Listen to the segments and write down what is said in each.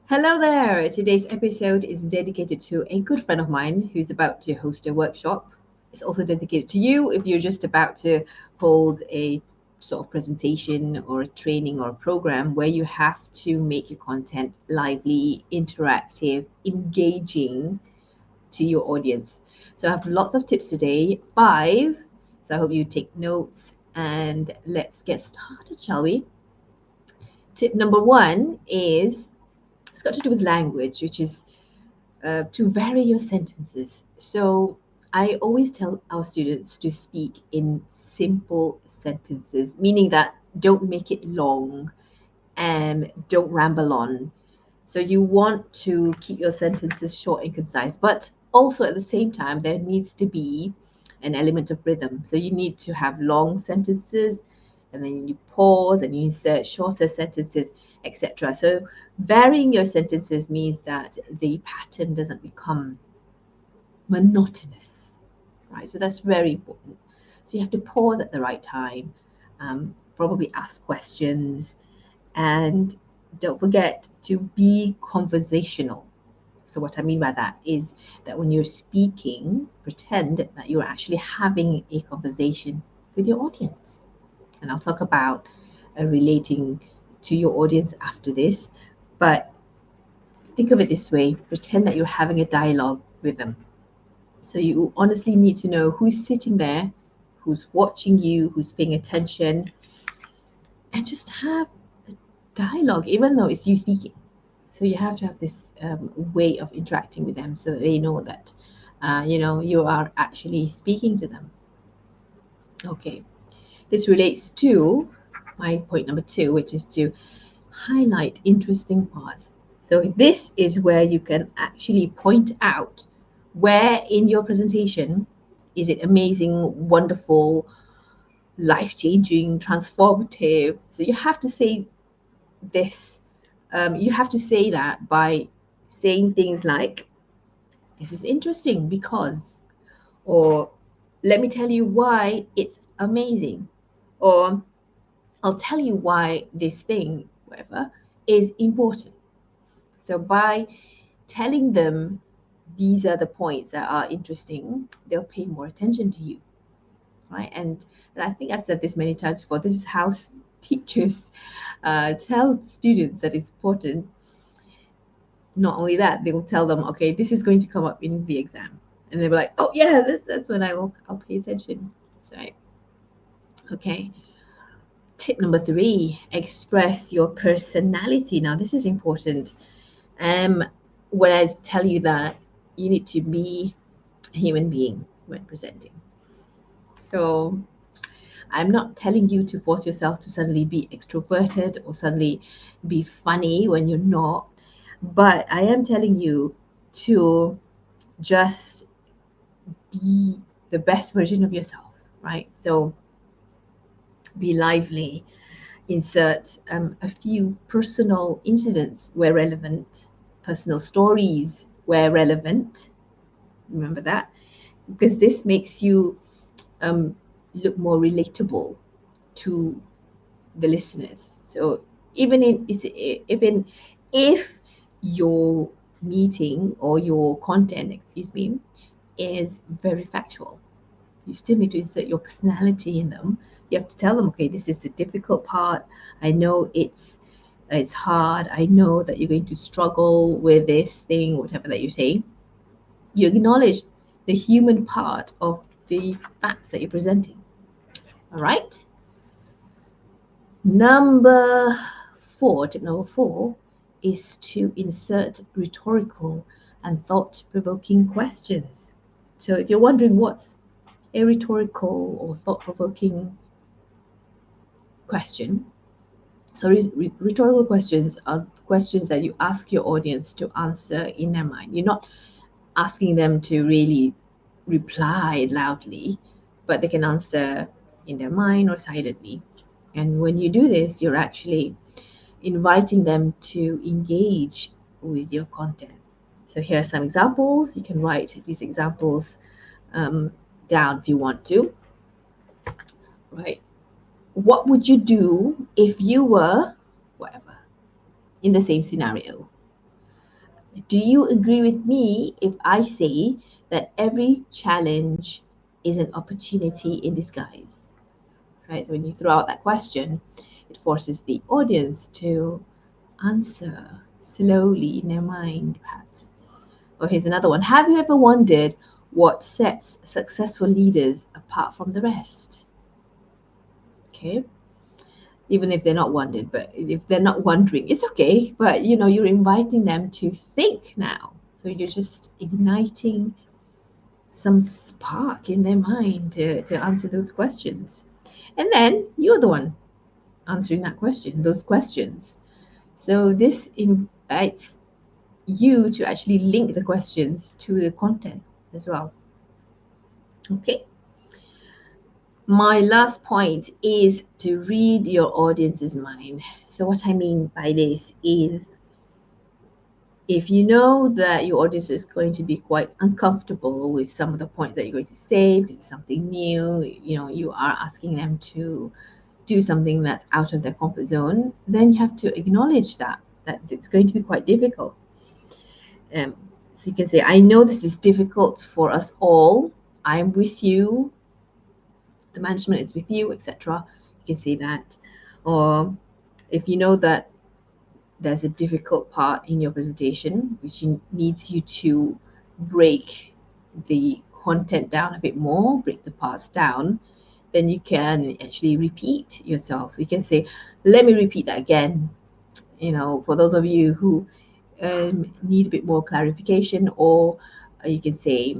Hello there! Today's episode is dedicated to a good friend of mine who's about to host a workshop. It's also dedicated to you if you're just about to hold a sort of presentation or a training or a program where you have to make your content lively, interactive, engaging to your audience. So I have lots of tips today, 5. So I hope you take notes and let's get started, shall we? Tip number 1 is it's got to do with language, which is to vary your sentences. So I always tell our students to speak in simple sentences, meaning that don't make it long and don't ramble on. So you want to keep your sentences short and concise, but also at the same time, there needs to be an element of rhythm. So you need to have long sentences and then you pause and you insert shorter sentences, etc. So varying your sentences means that the pattern doesn't become monotonous, right? So that's very important. So you have to pause at the right time, probably ask questions, and don't forget to be conversational. So, what I mean by that is that when you're speaking, pretend that you're actually having a conversation with your audience. And I'll talk about relating to your audience after this. But think of it this way, pretend that you're having a dialogue with them. So, you honestly need to know who's sitting there, who's watching you, who's paying attention, and just have a dialogue, even though it's you speaking. So you have to have this way of interacting with them so that they know that you are actually speaking to them. Okay, this relates to my point number 2, which is to highlight interesting parts. So this is where you can actually point out where in your presentation is it amazing, wonderful, life-changing, transformative. So you have to say this. You have to say that by saying things like, this is interesting because, or let me tell you why it's amazing, or I'll tell you why this thing, whatever, is important. So by telling them these are the points that are interesting, they'll pay more attention to you, right? And I think I've said this many times before. This is how teachers tell students that it's important. Not only that, they'll tell them, okay, this is going to come up in the exam. And they'll be like, oh yeah, that's when I'll pay attention. So, okay. Tip number 3, express your personality. Now, this is important. When I tell you that you need to be a human being when presenting. So I'm not telling you to force yourself to suddenly be extroverted or suddenly be funny when you're not, but I am telling you to just be the best version of yourself, right? So be lively, insert a few personal incidents where relevant, personal stories where relevant. Remember that? Because this makes you um, look more relatable to the listeners. So even if your meeting or your content, excuse me, is very factual, you still need to insert your personality in them. You have to tell them, okay, this is the difficult part. I know it's hard. I know that you're going to struggle with this thing, whatever that you say. You acknowledge the human part of the facts that you're presenting. All right. Tip number 4 is to insert rhetorical and thought-provoking questions. So if you're wondering what's a rhetorical or thought-provoking question, so rhetorical questions are questions that you ask your audience to answer in their mind. You're not asking them to really reply loudly, but they can answer in their mind or silently. And when you do this, you're actually inviting them to engage with your content. So here are some examples. You can write these examples down if you want to. Right. What would you do if you were whatever in the same scenario? Do you agree with me if I say that every challenge is an opportunity in disguise? Right? So when you throw out that question, it forces the audience to answer slowly in their mind, perhaps. Or here's another one. Have you ever wondered what sets successful leaders apart from the rest? Okay. Even if they're not wondered, but if they're not wondering, it's okay. But you're inviting them to think now. So you're just igniting some spark in their mind to answer those questions. And then you're the one answering those questions. So this invites you to actually link the questions to the content as well. Okay. My last point is to read your audience's mind. So what I mean by this is, if you know that your audience is going to be quite uncomfortable with some of the points that you're going to say because it's something new, you are asking them to do something that's out of their comfort zone, then you have to acknowledge that it's going to be quite difficult. So you can say, I know this is difficult for us all. I'm with you. The management is with you, etc. You can say that. Or if you know that there's a difficult part in your presentation which needs you to break the content down a bit more, break the parts down, then you can actually repeat yourself. You can say, let me repeat that again. For those of you who need a bit more clarification, or you can say,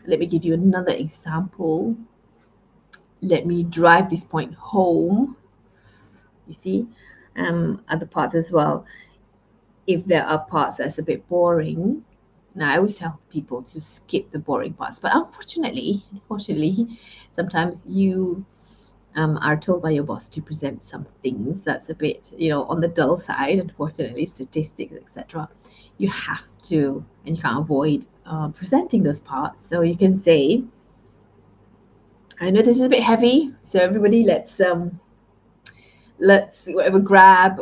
let me give you another example. Let me drive this point home. You see, other parts as well. If there are parts that's a bit boring, now I always tell people to skip the boring parts. But unfortunately, sometimes you are told by your boss to present some things that's a bit, on the dull side. Unfortunately, statistics, etc. You have to, and you can't avoid presenting those parts. So you can say, I know this is a bit heavy, so everybody, let's whatever grab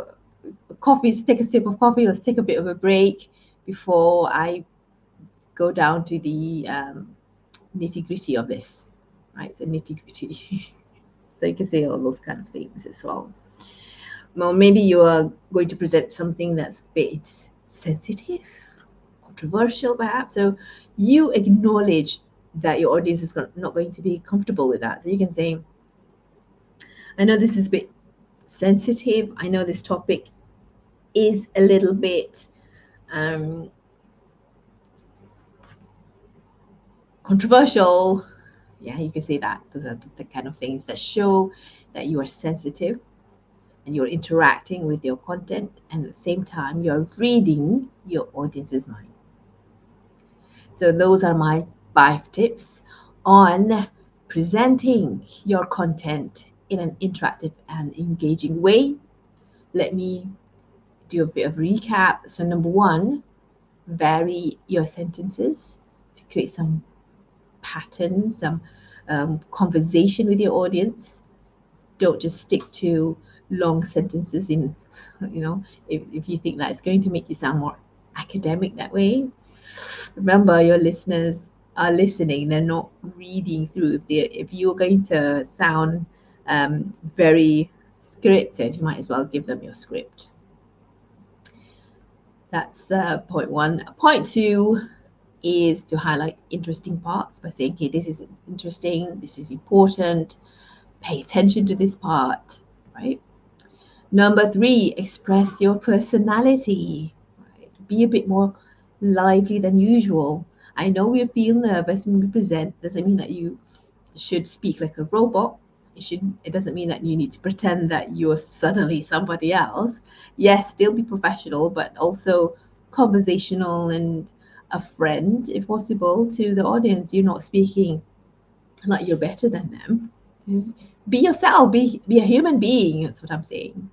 coffee, let's take a sip of coffee, let's take a bit of a break before I go down to the nitty gritty of this, right? So nitty gritty. So you can say all those kind of things as well. Well, maybe you are going to present something that's a bit sensitive, controversial perhaps. So you acknowledge that your audience is not going to be comfortable with that. So you can say, I know this is a bit sensitive. I know this topic is a little bit controversial. Yeah, you can say that. Those are the kind of things that show that you are sensitive and you're interacting with your content, and at the same time you're reading your audience's mind. So those are my 5 tips on presenting your content in an interactive and engaging way. Let me do a bit of recap. So number 1, vary your sentences to create some pattern, some conversation with your audience. Don't just stick to long sentences if you think that it's going to make you sound more academic that way. Remember, your listeners are listening, they're not reading through. If you're going to sound very scripted, you might as well give them your script. That's point 1. Point 2 is to highlight interesting parts by saying, okay, this is interesting, this is important, pay attention to this part, right? Number 3, express your personality. Right? Be a bit more lively than usual. I know we feel nervous when we present. Doesn't mean that you should speak like a robot. It doesn't mean that you need to pretend that you're suddenly somebody else. Yes, still be professional, but also conversational and a friend, if possible, to the audience. You're not speaking like you're better than them. Be yourself. Be a human being. That's what I'm saying.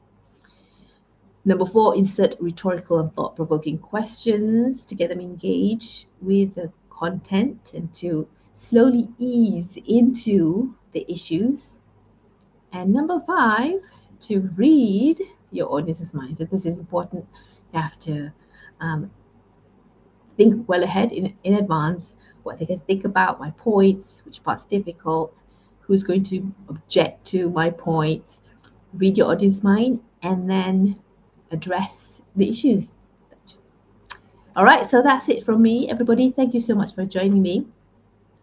Number 4, insert rhetorical and thought-provoking questions to get them engaged with the content and to slowly ease into the issues. And number 5, to read your audience's mind. So this is important. You have to think well ahead in advance what they can think about my points, which part's difficult, who's going to object to my points, read your audience mind, and then address the issues. All right, so that's it from me, everybody. Thank you so much for joining me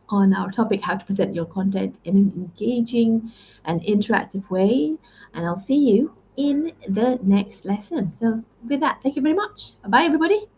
on our topic, how to present your content in an engaging and interactive way. And I'll see you in the next lesson. So with that, thank you very much. Bye, everybody.